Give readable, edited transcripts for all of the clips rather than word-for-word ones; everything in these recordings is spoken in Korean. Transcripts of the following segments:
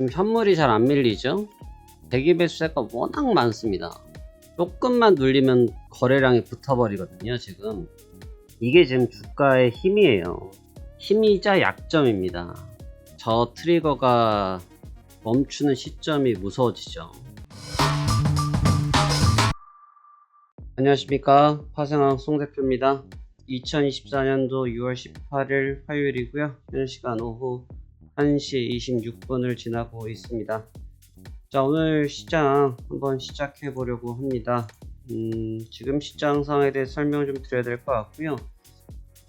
현물이 잘 안 밀리죠. 대기 매수세가 워낙 많습니다. 조금만 눌리면 거래량이 붙어버리거든요. 지금 이게 지금 주가의 힘이에요. 힘이자 약점입니다. 저 트리거가 멈추는 시점이 무서워지죠. 안녕하십니까, 파생왕 송대표입니다. 2024년도 6월 18일 화요일이고요. 현재 시간 오후 1시 26분을 지나고 있습니다. 자, 오늘 시장 한번 시작해 보려고 합니다. 지금 시장 상황에 대해 설명 좀 드려야 될 것 같고요.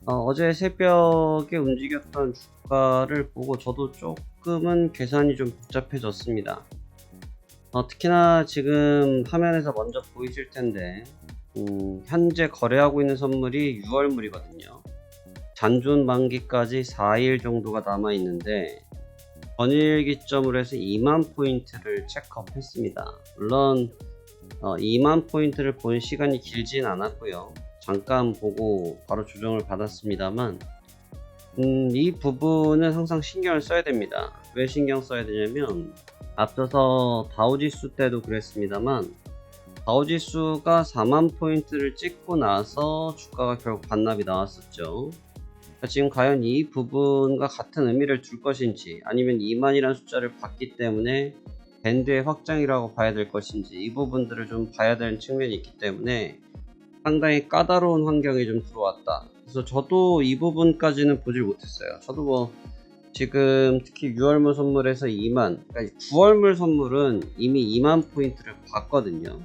어제 새벽에 움직였던 주가를 보고 저도 조금은 계산이 좀 복잡해졌습니다. 특히나 지금 화면에서 먼저 보이실 텐데 현재 거래하고 있는 선물이 6월물이거든요. 잔존 만기까지 4일 정도가 남아 있는데 전일 기점으로 해서 2만 포인트를 체크업 했습니다. 물론 2만 포인트를 본 시간이 길진 않았고요. 잠깐 보고 바로 조정을 받았습니다만 이 부분은 항상 신경을 써야 됩니다. 왜 신경 써야 되냐면 앞서서 다우지수 때도 그랬습니다만 다우지수가 4만 포인트를 찍고 나서 주가가 결국 반납이 나왔었죠. 지금 과연 이 부분과 같은 의미를 둘 것인지, 아니면 2만이라는 숫자를 봤기 때문에 밴드의 확장이라고 봐야 될 것인지, 이 부분들을 좀 봐야 되는 측면이 있기 때문에 상당히 까다로운 환경이 좀 들어왔다. 그래서 저도 이 부분까지는 보질 못했어요. 저도 지금 특히 6월물 선물에서 2만, 그러니까 9월물 선물은 이미 2만 포인트를 봤거든요.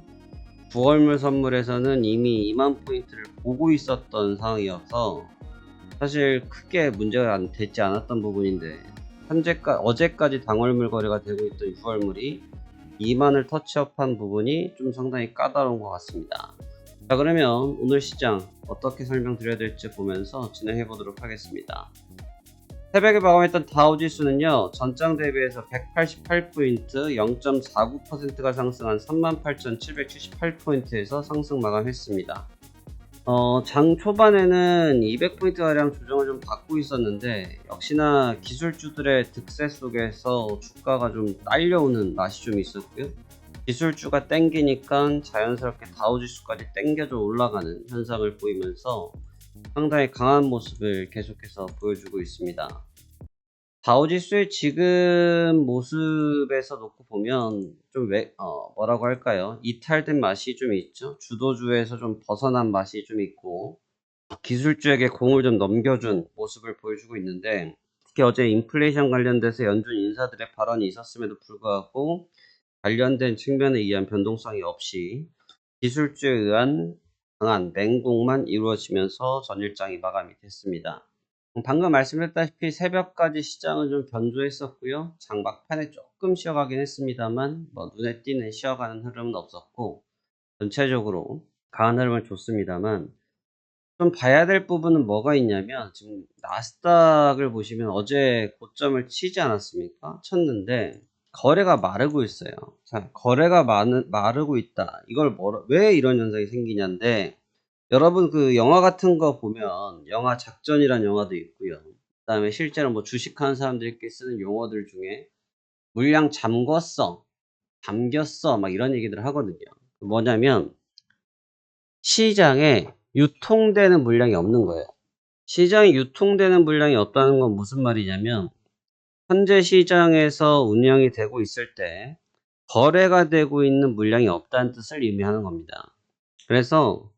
9월물 선물에서는 이미 2만 포인트를 보고 있었던 상황이어서 사실 크게 문제가 되지 않았던 부분인데, 어제까지 당월물 거래가 되고 있던 6월물이 2만을 터치업한 부분이 좀 상당히 까다로운 것 같습니다. 자, 그러면 오늘 시장 어떻게 설명드려야 될지 보면서 진행해 보도록 하겠습니다. 새벽에 마감했던 다우지수는요, 전장 대비해서 188포인트 0.49%가 상승한 38,778포인트에서 상승 마감했습니다. 장 초반에는 200포인트가량 조정을 좀 받고 있었는데, 역시나 기술주들의 득세 속에서 주가가 좀 딸려오는 맛이 좀 있었고요. 기술주가 땡기니까 자연스럽게 다우지수까지 땡겨져 올라가는 현상을 보이면서 상당히 강한 모습을 계속해서 보여주고 있습니다. 다우지수의 지금 모습에서 놓고 보면 좀 뭐라고 할까요? 이탈된 맛이 좀 있죠. 주도주에서 좀 벗어난 맛이 좀 있고 기술주에게 공을 좀 넘겨준 모습을 보여주고 있는데, 특히 어제 인플레이션 관련돼서 연준 인사들의 발언이 있었음에도 불구하고 관련된 측면에 의한 변동성이 없이 기술주에 의한 강한 맹공만 이루어지면서 전일장이 마감이 됐습니다. 방금 말씀드렸다시피 새벽까지 시장은 좀 견조했었고요. 장 막판에 조금 쉬어가긴 했습니다만 눈에 띄는 쉬어가는 흐름은 없었고 전체적으로 강한 흐름을 줬습니다만, 좀 봐야 될 부분은 뭐가 있냐면, 지금 나스닥을 보시면 어제 고점을 치지 않았습니까? 쳤는데 거래가 마르고 있어요. 자, 거래가 마르고 있다. 이걸 왜 이런 현상이 생기냐인데, 여러분 그 영화 같은 거 보면 영화 작전이란 영화도 있고요. 그 다음에 실제로 뭐 주식하는 사람들끼리 쓰는 용어들 중에 물량 잠궜어, 잠겼어, 막 이런 얘기들 하거든요. 뭐냐면 시장에 유통되는 물량이 없는 거예요. 시장에 유통되는 물량이 없다는 건 무슨 말이냐면, 현재 시장에서 운영이 되고 있을 때 거래가 되고 있는 물량이 없다는 뜻을 의미하는 겁니다. 그래서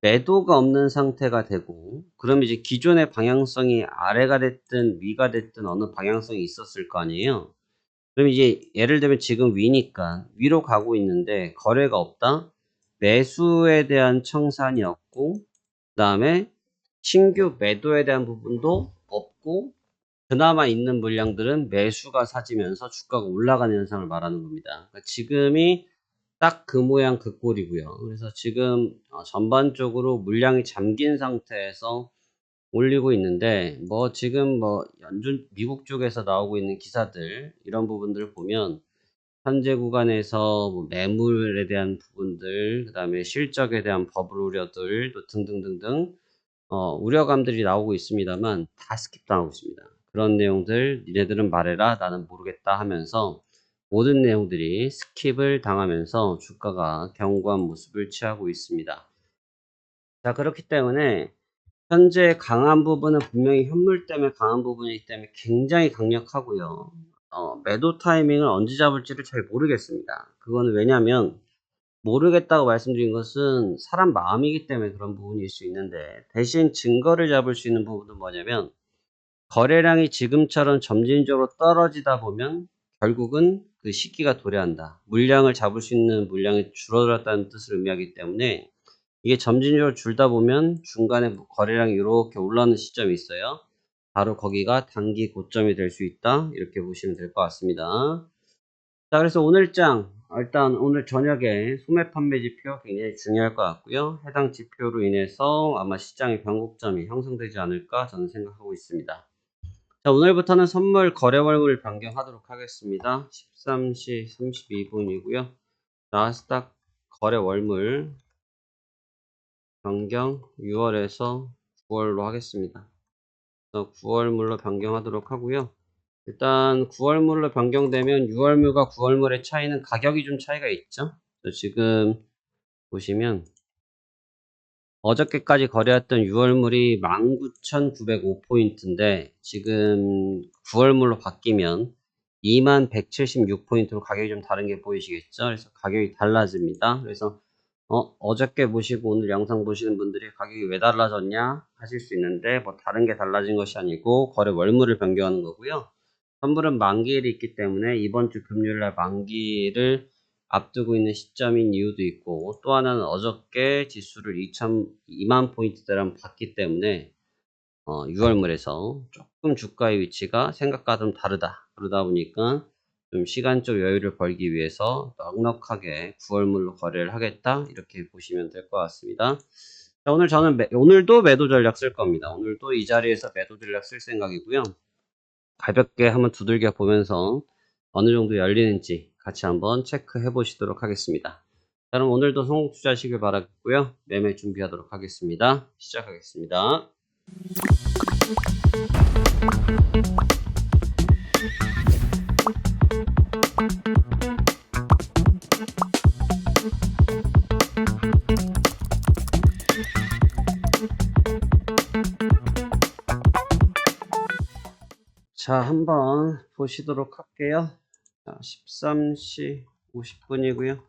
매도가 없는 상태가 되고, 그럼 이제 기존의 방향성이 아래가 됐든 위가 됐든 어느 방향성이 있었을 거 아니에요. 그럼 이제 예를 들면 지금 위니까 위로 가고 있는데 거래가 없다. 매수에 대한 청산이 없고, 그 다음에 신규 매도에 대한 부분도 없고, 그나마 있는 물량들은 매수가 사지면서 주가가 올라가는 현상을 말하는 겁니다. 그러니까 지금이 딱 그 모양 그 꼴이고요. 그래서 지금 전반적으로 물량이 잠긴 상태에서 올리고 있는데, 지금 미국 쪽에서 나오고 있는 기사들 이런 부분들을 보면 현재 구간에서 매물에 대한 부분들, 그 다음에 실적에 대한 버블 우려들 또 등등등등 우려감들이 나오고 있습니다만 다 스킵당하고 있습니다. 그런 내용들 니네들은 말해라, 나는 모르겠다 하면서 모든 내용들이 스킵을 당하면서 주가가 견고한 모습을 취하고 있습니다. 자, 그렇기 때문에 현재 강한 부분은 분명히 현물 때문에 강한 부분이기 때문에 굉장히 강력하고요. 매도 타이밍을 언제 잡을지를 잘 모르겠습니다. 그거는 왜냐면 모르겠다고 말씀드린 것은 사람 마음이기 때문에 그런 부분일 수 있는데, 대신 증거를 잡을 수 있는 부분은 뭐냐면 거래량이 지금처럼 점진적으로 떨어지다 보면 결국은 그 시기가 도래한다. 물량을 잡을 수 있는 물량이 줄어들었다는 뜻을 의미하기 때문에 이게 점진적으로 줄다 보면 중간에 거래량이 이렇게 올라오는 시점이 있어요. 바로 거기가 단기 고점이 될 수 있다. 이렇게 보시면 될 것 같습니다. 자, 그래서 오늘장 일단 오늘 저녁에 소매 판매 지표 굉장히 중요할 것 같고요. 해당 지표로 인해서 아마 시장의 변곡점이 형성되지 않을까 저는 생각하고 있습니다. 자, 오늘부터는 선물 거래 월물 변경하도록 하겠습니다. 13시 32분이고요. 나스닥 거래 월물 변경 6월에서 9월로 하겠습니다. 9월물로 변경하도록 하고요. 일단 9월물로 변경되면 6월물과 9월물의 차이는 가격이 좀 차이가 있죠. 지금 보시면 어저께까지 거래했던 6월물이 19,905포인트인데 지금 9월물로 바뀌면 21,176포인트로 가격이 좀 다른 게 보이시겠죠? 그래서 가격이 달라집니다. 그래서 어저께 보시고 오늘 영상 보시는 분들이 가격이 왜 달라졌냐 하실 수 있는데, 뭐 다른 게 달라진 것이 아니고 거래 월물을 변경하는 거고요. 선물은 만기일이 있기 때문에 이번 주 금요일날 만기를 앞두고 있는 시점인 이유도 있고, 또 하나는 어저께 지수를 2만 포인트대로 봤기 때문에 6월물에서 조금 주가의 위치가 생각과 좀 다르다. 그러다 보니까 좀 시간적 여유를 벌기 위해서 넉넉하게 9월물로 거래를 하겠다. 이렇게 보시면 될 것 같습니다. 자, 오늘 저는 오늘도 매도 전략 쓸 겁니다. 오늘도 이 자리에서 매도 전략 쓸 생각이고요. 가볍게 한번 두들겨 보면서 어느 정도 열리는지 같이 한번 체크해 보시도록 하겠습니다. 자, 그럼 오늘도 성공 투자하시길 바라겠고요. 매매 준비하도록 하겠습니다. 시작하겠습니다. 자, 한번 보시도록 할게요. 자, 13시 50분이고요.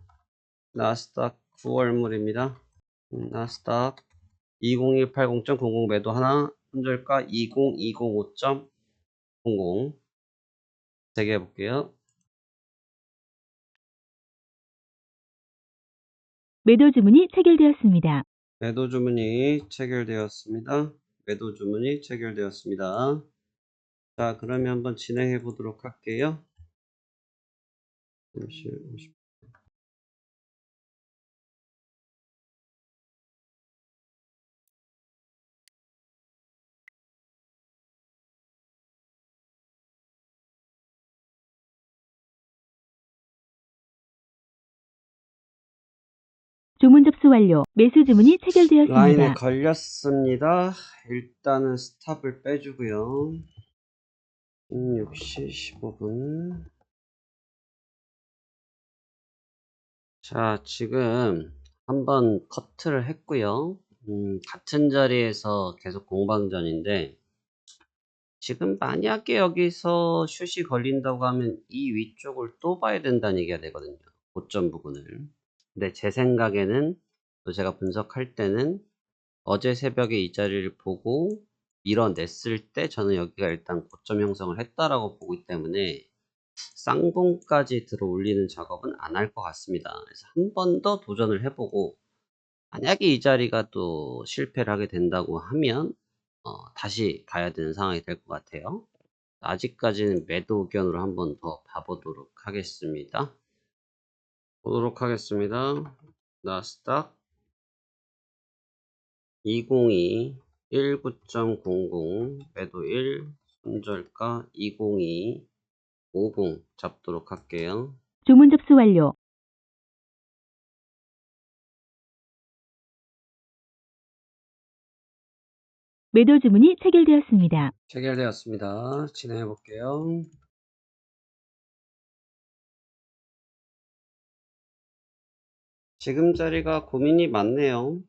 나스닥 9월물입니다. 나스닥 20180.00 매도 하나, 손절가 20205.00 재개해 볼게요. 매도 주문이 체결되었습니다. 매도 주문이 체결되었습니다. 매도 주문이 체결되었습니다. 자, 그러면 한번 진행해 보도록 할게요. 주문 접수 완료. 매수 주문이 라인에 체결되었습니다. 걸렸습니다. 일단은 스탑을 빼주고요. 6시 15분. 자, 지금 한번 커트를 했고요. 같은 자리에서 계속 공방전인데, 지금 만약에 여기서 슛이 걸린다고 하면 이 위쪽을 또 봐야 된다는 얘기가 되거든요. 고점 부분을. 근데 제 생각에는, 또 제가 분석할 때는 어제 새벽에 이 자리를 보고 밀어냈을 때 저는 여기가 일단 고점 형성을 했다라고 보기 때문에 쌍봉까지 들어 올리는 작업은 안 할 것 같습니다. 그래서 한 번 더 도전을 해보고, 만약에 이 자리가 또 실패를 하게 된다고 하면 다시 봐야 되는 상황이 될 것 같아요. 아직까지는 매도 의견으로 한 번 더 봐보도록 하겠습니다. 나스닥 202 19.00 매도 1, 손절가 202 50 잡도록 할게요. 주문 접수 완료. 매도 주문이 체결되었습니다. 체결되었습니다. 진행해 볼게요. 지금 자리가 고민이 많네요.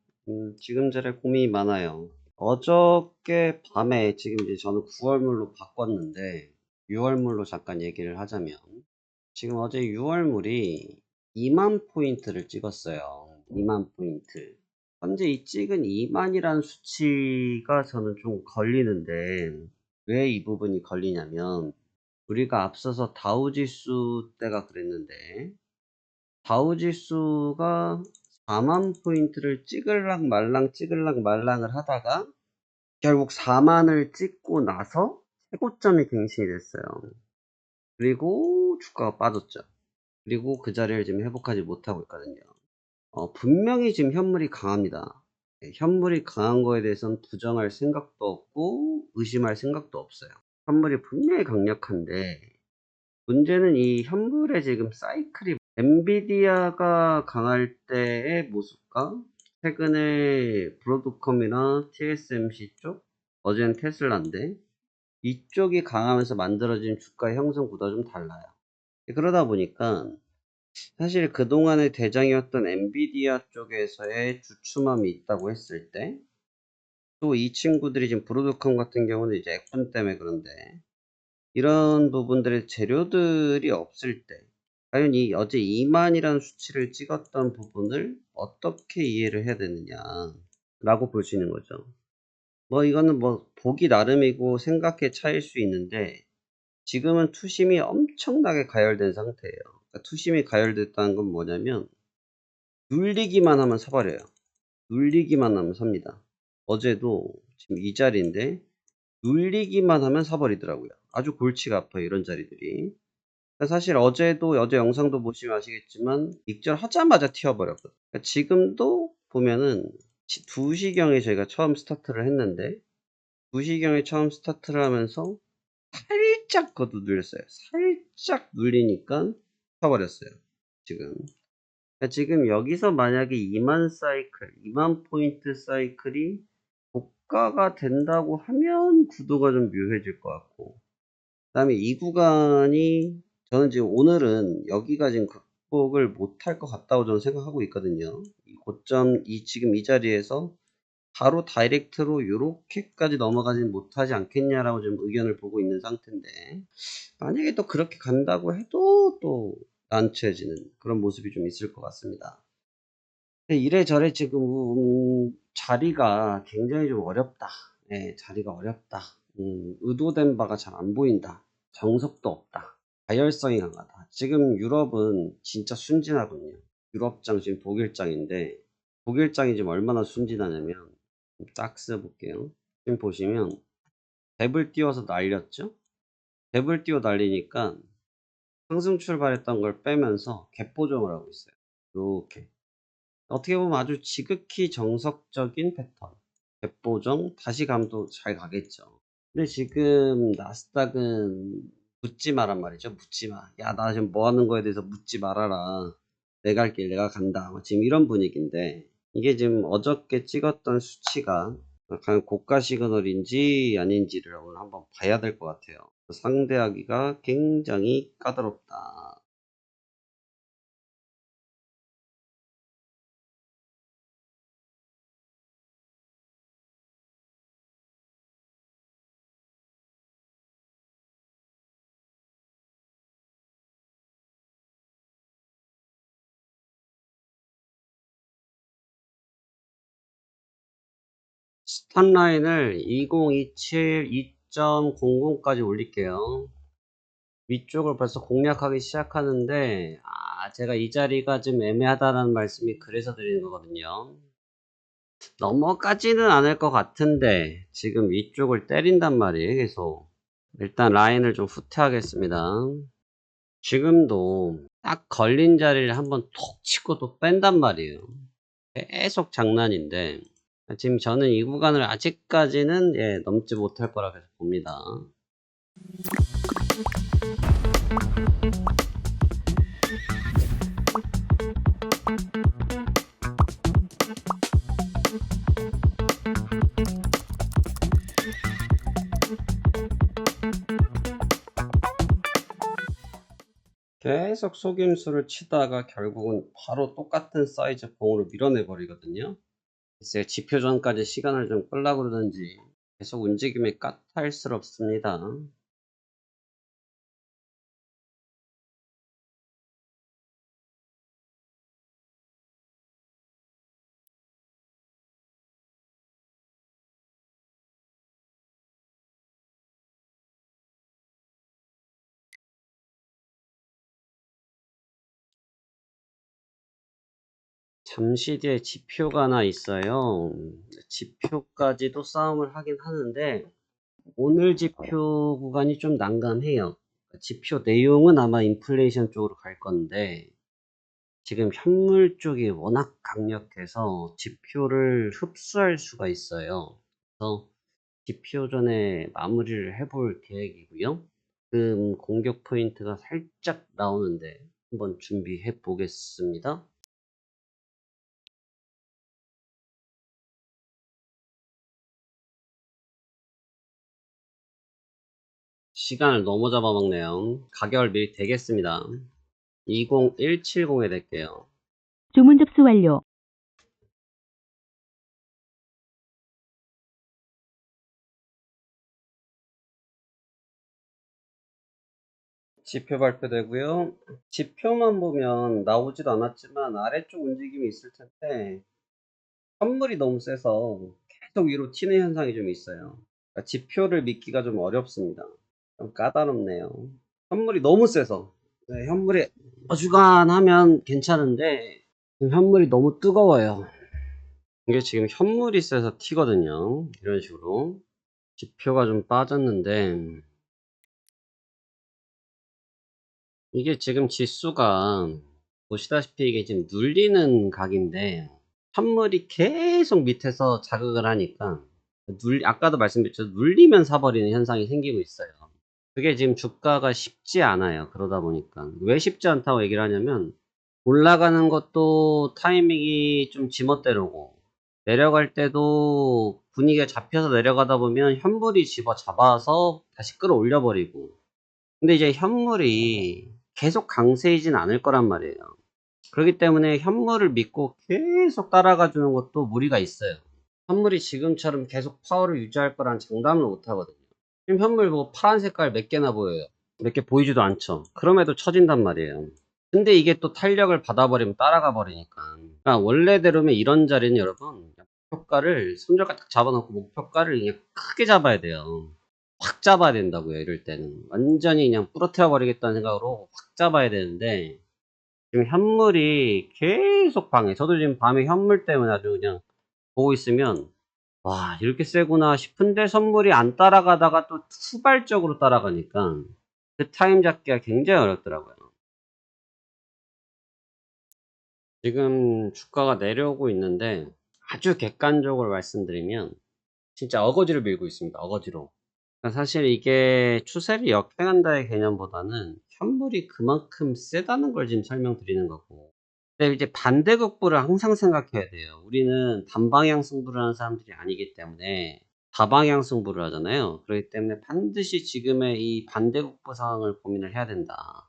지금 자리에 고민이 많아요. 어저께 밤에 지금 이제 저는 9월물로 바꿨는데 6월물로 잠깐 얘기를 하자면 지금 어제 6월물이 2만 포인트를 찍었어요. 2만 포인트. 현재 이 찍은 2만이라는 수치가 저는 좀 걸리는데 왜 이 부분이 걸리냐면 우리가 앞서서 다우지수 때가 그랬는데 다우지수가 4만 포인트를 찍을락 말랑을 하다가 결국 4만을 찍고 나서 최고점이 갱신이 됐어요. 그리고 주가가 빠졌죠. 그리고 그 자리를 지금 회복하지 못하고 있거든요. 분명히 지금 현물이 강합니다. 현물이 강한 거에 대해서는 부정할 생각도 없고 의심할 생각도 없어요. 현물이 분명히 강력한데 문제는 이 현물의 지금 사이클이 엔비디아가 강할 때의 모습과 최근에 브로드컴이나 TSMC 쪽, 어제는 테슬라인데 이쪽이 강하면서 만들어진 주가 형성 구도가 좀 달라요. 그러다 보니까 사실 그동안의 대장이었던 엔비디아 쪽에서의 주춤함이 있다고 했을 때 또 이 친구들이 지금 브로드컴 같은 경우는 이제 액분 때문에 그런데 이런 부분들의 재료들이 없을 때 과연 이 어제 2만이라는 수치를 찍었던 부분을 어떻게 이해를 해야 되느냐 라고 볼 수 있는 거죠. 뭐 이거는 뭐 보기 나름이고 생각의 차이일 수 있는데 지금은 투심이 엄청나게 가열된 상태예요. 그러니까 투심이 가열됐다는 건 뭐냐면 눌리기만 하면 사버려요. 눌리기만 하면 삽니다. 어제도 지금 이 자리인데 눌리기만 하면 사버리더라고요. 아주 골치가 아파요, 이런 자리들이. 사실 어제도 어제 영상도 보시면 아시겠지만 익절하자마자 튀어버렸거든요. 그러니까 지금도 보면은 2시경에 저희가 처음 스타트를 했는데 2시경에 처음 스타트를 하면서 살짝 걷어 눌렸어요. 살짝 눌리니까 튀어버렸어요. 지금. 그러니까 지금 여기서 만약에 2만 사이클, 2만 포인트 사이클이 고가가 된다고 하면 구도가 좀 묘해질 것 같고 그 다음에 이 구간이 저는 지금 오늘은 여기가 지금 극복을 못할 것 같다고 저는 생각하고 있거든요. 이 고점, 지금 이 자리에서 바로 다이렉트로 이렇게까지 넘어가진 못하지 않겠냐라고 지금 의견을 보고 있는 상태인데 만약에 또 그렇게 간다고 해도 또 난처해지는 그런 모습이 좀 있을 것 같습니다. 이래저래 지금 자리가 굉장히 좀 어렵다. 자리가 어렵다. 의도된 바가 잘 안 보인다. 정석도 없다. 가열성이 강하다. 지금 유럽은 진짜 순진하거든요. 유럽장 지금 독일장인데 독일장이 지금 얼마나 순진하냐면 딱 써볼게요. 지금 보시면 갭을 띄워서 날렸죠. 갭을 띄워 날리니까 상승 출발했던 걸 빼면서 갭 보정을 하고 있어요. 이렇게 어떻게 보면 아주 지극히 정석적인 패턴. 갭 보정 다시 감도 잘 가겠죠. 근데 지금 나스닥은 묻지 마란 말이죠. 묻지 마. 야, 나 지금 뭐 하는 거에 대해서 묻지 말아라. 내가 할 길 내가 간다. 지금 이런 분위기인데 이게 지금 어저께 찍었던 수치가 과연 고가 시그널인지 아닌지를 오늘 한번 봐야 될 것 같아요. 상대하기가 굉장히 까다롭다. 스탑라인을 2027 2.00까지 올릴게요. 위쪽을 벌써 공략하기 시작하는데 제가 이 자리가 좀 애매하다는 말씀이 그래서 드리는 거거든요. 넘어가지는 않을 것 같은데 지금 위쪽을 때린단 말이에요. 계속 일단 라인을 좀 후퇴하겠습니다. 지금도 딱 걸린 자리를 한번 톡 치고 또 뺀단 말이에요. 계속 장난인데 지금 저는 이 구간을 아직까지는 넘지 못할 거라 계속 봅니다. 계속 속임수를 치다가 결국은 바로 똑같은 사이즈 봉으로 밀어내 버리거든요. 글쎄요, 지표 전까지 시간을 좀 끌려고 그러는지 계속 움직임이 까탈스럽습니다. 잠시 뒤에 지표가 하나 있어요. 지표까지도 싸움을 하긴 하는데 오늘 지표 구간이 좀 난감해요. 지표 내용은 아마 인플레이션 쪽으로 갈 건데 지금 현물 쪽이 워낙 강력해서 지표를 흡수할 수가 있어요. 그래서 지표 전에 마무리를 해볼 계획이고요. 지금 공격 포인트가 살짝 나오는데 한번 준비해 보겠습니다. 시간을 너무 잡아먹네요. 가격을 미리 대겠습니다. 20170에 댈게요. 주문 접수 완료. 지표 발표되고요. 지표만 보면 나오지도 않았지만 아래쪽 움직임이 있을 텐데 선물이 너무 세서 계속 위로 튀는 현상이 좀 있어요. 그러니까 지표를 믿기가 좀 어렵습니다. 좀 까다롭네요. 현물이 너무 세서. 네, 현물이 어주간하면 괜찮은데 지금 현물이 너무 뜨거워요. 이게 지금 현물이 세서 튀거든요. 이런 식으로 지표가 좀 빠졌는데 이게 지금 지수가 보시다시피 이게 지금 눌리는 각인데 현물이 계속 밑에서 자극을 하니까 아까도 말씀드렸죠. 눌리면 사버리는 현상이 생기고 있어요. 그게 지금 주가가 쉽지 않아요. 그러다 보니까 왜 쉽지 않다고 얘기를 하냐면 올라가는 것도 타이밍이 좀 지멋대로고 내려갈 때도 분위기가 잡혀서 내려가다 보면 현물이 집어잡아서 다시 끌어올려 버리고 근데 이제 현물이 계속 강세이진 않을 거란 말이에요. 그렇기 때문에 현물을 믿고 계속 따라가 주는 것도 무리가 있어요. 현물이 지금처럼 계속 파워를 유지할 거란 장담을 못 하거든요. 지금 현물 뭐 파란 색깔 몇 개나 보여요. 몇 개 보이지도 않죠. 그럼에도 처진단 말이에요. 근데 이게 또 탄력을 받아버리면 따라가 버리니까. 그러니까 원래대로면 이런 자리는 여러분 목표가를 손절가딱 잡아놓고 목표가를 그냥 크게 잡아야 돼요. 확 잡아야 된다고요. 이럴 때는 완전히 그냥 부러뜨려 버리겠다는 생각으로 확 잡아야 되는데 지금 현물이 계속 방해. 저도 지금 밤에 현물 때문에 아주 그냥 보고 있으면 와 이렇게 세구나 싶은데 선물이 안 따라가다가 또 후발적으로 따라가니까 그 타임 잡기가 굉장히 어렵더라고요. 지금 주가가 내려오고 있는데 아주 객관적으로 말씀드리면 진짜 어거지로 밀고 있습니다. 어거지로. 그러니까 사실 이게 추세를 역행한다의 개념보다는 현물이 그만큼 세다는 걸 지금 설명드리는 거고. 근데 이제 반대급부를 항상 생각해야 돼요. 우리는 단방향 승부를 하는 사람들이 아니기 때문에 다방향 승부를 하잖아요. 그렇기 때문에 반드시 지금의 이 반대급부 상황을 고민을 해야 된다.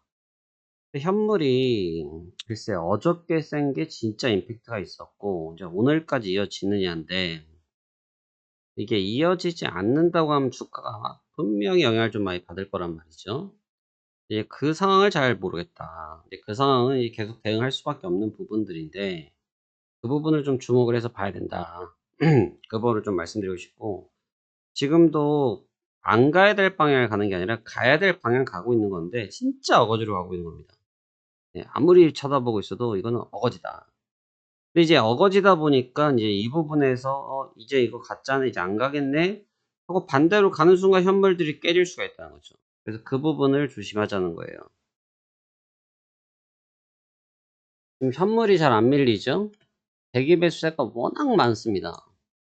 근데 현물이 글쎄 어저께 센 게 진짜 임팩트가 있었고 이제 오늘까지 이어지느냐인데 이게 이어지지 않는다고 하면 주가가 분명히 영향을 좀 많이 받을 거란 말이죠. 이제 그 상황을 잘 모르겠다. 이제 그 상황은 이제 계속 대응할 수밖에 없는 부분들인데 그 부분을 좀 주목을 해서 봐야 된다. 그 부분을 좀 말씀드리고 싶고 지금도 안 가야 될 방향을 가는 게 아니라 가야 될 방향 가고 있는 건데 진짜 어거지로 가고 있는 겁니다. 네, 아무리 쳐다보고 있어도 이거는 어거지다. 근데 이제 어거지다 보니까 이제 이 부분에서 이제 이거 가짜는 이제 안 가겠네 하고 반대로 가는 순간 현물들이 깨질 수가 있다는 거죠. 그래서 그 부분을 조심하자는 거예요. 지금 현물이 잘 안 밀리죠? 대기 매수세가 워낙 많습니다.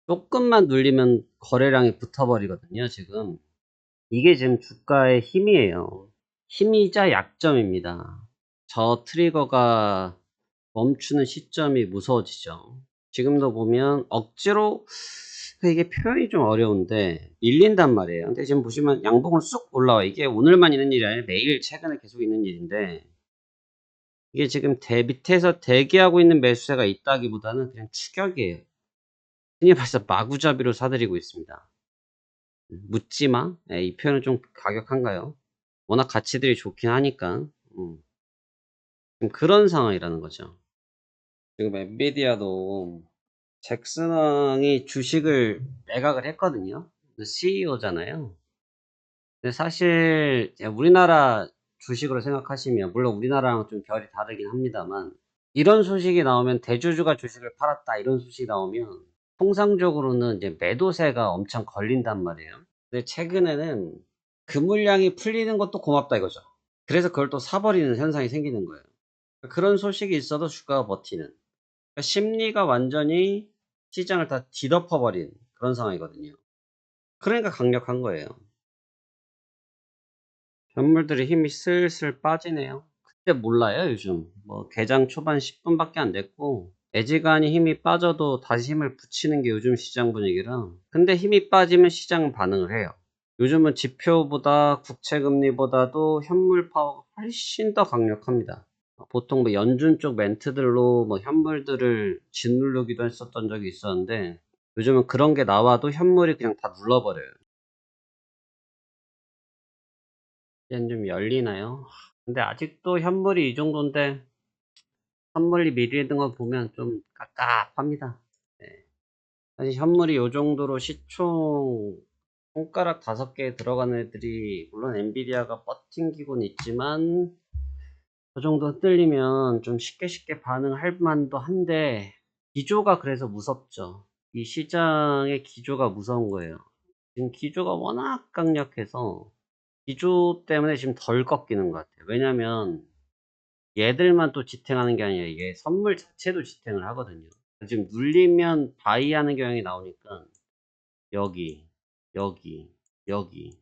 조금만 눌리면 거래량이 붙어버리거든요, 지금. 이게 지금 주가의 힘이에요. 힘이자 약점입니다. 저 트리거가 멈추는 시점이 무서워지죠. 지금도 보면 억지로 이게 표현이 좀 어려운데 밀린단 말이에요. 근데 지금 보시면 양봉을 쑥 올라와. 이게 오늘만 있는 일이 아니라 매일 최근에 계속 있는 일인데 이게 지금 밑에서 대기하고 있는 매수세가 있다기보다는 그냥 추격이에요. 흔히 말해서 마구잡이로 사들이고 있습니다. 묻지마. 예, 이 표현은 좀 가격한가요? 워낙 가치들이 좋긴 하니까. 지금 그런 상황이라는 거죠. 지금 엔비디아도 잭슨왕이 주식을 매각을 했거든요. CEO잖아요. 근데 사실 우리나라 주식으로 생각하시면, 물론 우리나라랑 좀 결이 다르긴 합니다만, 이런 소식이 나오면, 대주주가 주식을 팔았다 이런 소식이 나오면 통상적으로는 이제 매도세가 엄청 걸린단 말이에요. 근데 최근에는 그 물량이 풀리는 것도 고맙다 이거죠. 그래서 그걸 또 사버리는 현상이 생기는 거예요. 그런 소식이 있어도 주가가 버티는, 그러니까 심리가 완전히 시장을 다 뒤덮어버린 그런 상황이거든요. 그러니까 강력한 거예요. 현물들의 힘이 슬슬 빠지네요. 그때 몰라요, 요즘. 뭐 개장 초반 10분밖에 안 됐고 애지간히 힘이 빠져도 다시 힘을 붙이는 게 요즘 시장 분위기라. 근데 힘이 빠지면 시장은 반응을 해요. 요즘은 지표보다 국채금리보다도 현물 파워가 훨씬 더 강력합니다. 보통 뭐 연준 쪽 멘트들로 뭐 현물들을 짓누르기도 했었던 적이 있었는데, 요즘은 그런 게 나와도 현물이 그냥 다 눌러버려요. 이젠 좀 열리나요? 근데 아직도 현물이 이 정도인데 현물이 미리는 거 보면 좀 깝깝합니다. 네. 사실 현물이 이 정도로 시총 손가락 5개 들어가는 애들이, 물론 엔비디아가 버팅기곤 있지만 그 정도 흔들리면 좀 쉽게 반응할 만도 한데, 기조가 그래서 무섭죠. 이 시장의 기조가 무서운 거예요. 지금 기조가 워낙 강력해서 기조 때문에 지금 덜 꺾이는 것 같아요. 왜냐면 얘들만 또 지탱하는 게 아니라 얘 선물 자체도 지탱을 하거든요. 지금 눌리면 바이하는 경향이 나오니까 여기, 여기, 여기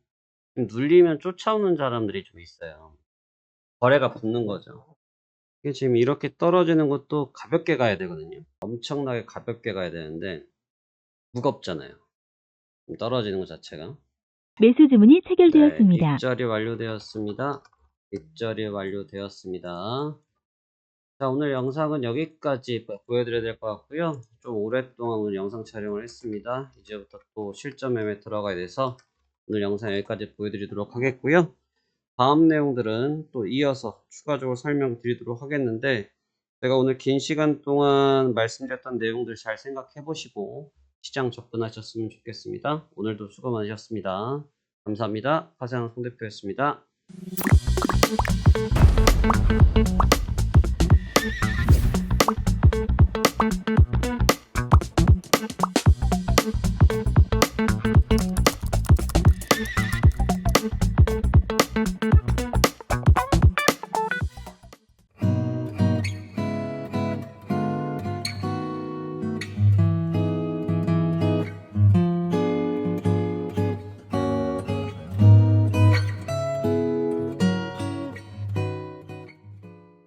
지금 눌리면 쫓아오는 사람들이 좀 있어요. 거래가 붙는 거죠. 이게 지금 이렇게 떨어지는 것도 가볍게 가야 되거든요. 엄청나게 가볍게 가야 되는데 무겁잖아요. 떨어지는 것 자체가. 매수 주문이 네, 체결되었습니다. 입절이 완료되었습니다. 입절이 완료되었습니다. 자, 오늘 영상은 여기까지 보여드려야 될 것 같고요. 좀 오랫동안 오늘 영상 촬영을 했습니다. 이제부터 또 실전 매매 들어가야 돼서 오늘 영상 여기까지 보여드리도록 하겠고요. 다음 내용들은 또 이어서 추가적으로 설명드리도록 하겠는데, 제가 오늘 긴 시간 동안 말씀드렸던 내용들 잘 생각해 보시고 시장 접근하셨으면 좋겠습니다. 오늘도 수고 많으셨습니다. 감사합니다. 파생한 송 대표였습니다.